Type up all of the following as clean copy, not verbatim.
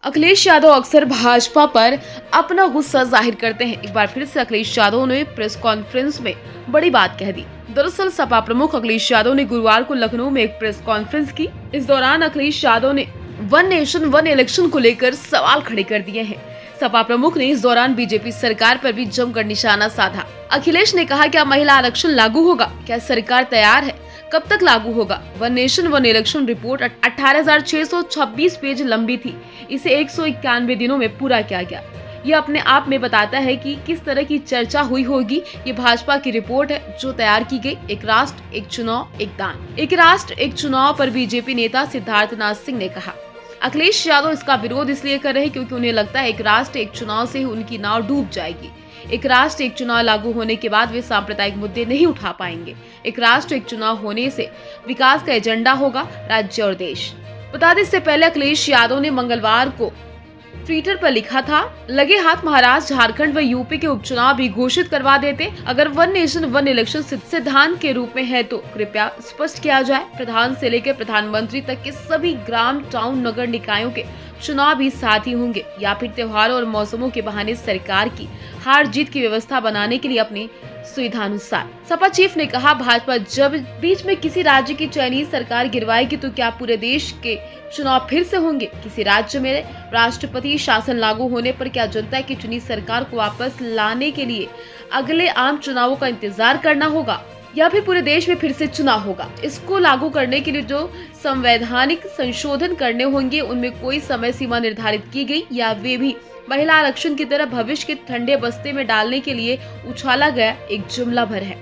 अखिलेश यादव अक्सर भाजपा पर अपना गुस्सा जाहिर करते हैं। एक बार फिर से अखिलेश यादव ने प्रेस कॉन्फ्रेंस में बड़ी बात कह दी। दरअसल सपा प्रमुख अखिलेश यादव ने गुरुवार को लखनऊ में एक प्रेस कॉन्फ्रेंस की। इस दौरान अखिलेश यादव ने वन नेशन वन इलेक्शन को लेकर सवाल खड़े कर दिए हैं। सपा प्रमुख ने इस दौरान बीजेपी सरकार पर भी जमकर निशाना साधा। अखिलेश ने कहा, क्या महिला आरक्षण लागू होगा? क्या सरकार तैयार है? कब तक लागू होगा? One nation one election report 18,626 page लंबी थी। इसे 191 दिनों में पूरा किया गया। यह अपने आप में बताता है कि किस तरह की चर्चा हुई होगी। ये भाजपा की रिपोर्ट है जो तैयार की गई। एक राष्ट्र एक चुनाव एक दान। एक राष्ट्र एक चुनाव पर बीजेपी नेता सिद्धार्थनाथ सिंह ने कहा। अखिलेश यादव इसका विरोध इसलिए कर रहे हैं क्योंकि उन्हें लगता है एक राष्ट्र एक चुनाव से ही उनकी नाव डूब जाएगी। एक राष्ट्र एक चुनाव लागू होने के बाद वे सांप्रदायिक मुद्दे नहीं उठा पाएंगे। एक राष्ट्र एक चुनाव होने से विकास का एजेंडा होगा राज्य और देश। बता दें, इससे पहले अखिलेश यादव ने मंगलवार को ट्विटर पर लिखा था, लगे हाथ महाराष्ट्र, झारखंड व यूपी के उपचुनाव भी घोषित करवा देते। अगर वन नेशन वन इलेक्शन सिद्धांत के रूप में है तो कृपया स्पष्ट किया जाए। प्रधान से लेकर प्रधानमंत्री तक के सभी ग्राम, टाउन, नगर निकायों के चुनाव भी साथ ही होंगे, या फिर त्योहारों और मौसमों के बहाने सरकार की हार जीत की व्यवस्था बनाने के लिए अपनी सुविधानुसार। सपा चीफ ने कहा, भाजपा जब बीच में किसी राज्य की चयनित सरकार गिरवाएगी तो क्या पूरे देश के चुनाव फिर से होंगे? किसी राज्य में राष्ट्रपति शासन लागू होने पर क्या जनता की चुनी सरकार को वापस लाने के लिए अगले आम चुनावों का इंतजार करना होगा, या फिर पूरे देश में फिर से चुनाव होगा? इसको लागू करने के लिए जो संवैधानिक संशोधन करने होंगे उनमें कोई समय सीमा निर्धारित की गई, या वे भी महिला आरक्षण की तरह भविष्य के ठंडे बस्ते में डालने के लिए उछाला गया एक जुमला भर है?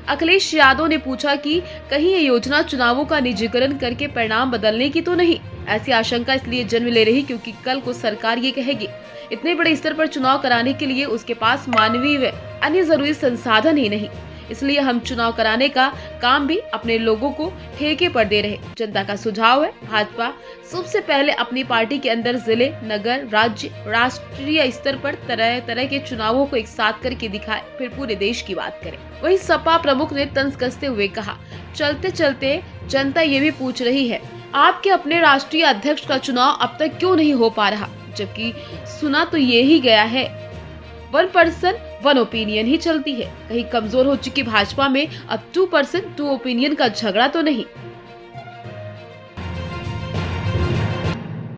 अखिलेश यादव ने पूछा कि कहीं ये योजना चुनावों का निजीकरण करके परिणाम बदलने की तो नहीं? ऐसी आशंका इसलिए जन्म ले रही क्योंकि कल को सरकार ये कहेगी इतने बड़े स्तर पर चुनाव कराने के लिए उसके पास मानवीय व अन्य जरूरी संसाधन ही नहीं, इसलिए हम चुनाव कराने का काम भी अपने लोगों को ठेके पर दे रहे। जनता का सुझाव है, भाजपा सबसे पहले अपनी पार्टी के अंदर जिले, नगर, राज्य, राष्ट्रीय स्तर पर तरह तरह के चुनावों को एक साथ करके दिखाए, फिर पूरे देश की बात करे। वहीं सपा प्रमुख ने तंज कसते हुए कहा, चलते चलते जनता ये भी पूछ रही है, आपके अपने राष्ट्रीय अध्यक्ष का चुनाव अब तक क्यों नहीं हो पा रहा? जबकि सुना तो ये ही गया है, वन पर्सन वन ओपिनियन ही चलती है। कहीं कमजोर हो चुकी भाजपा में अब 2% 2 ओपिनियन का झगड़ा तो नहीं?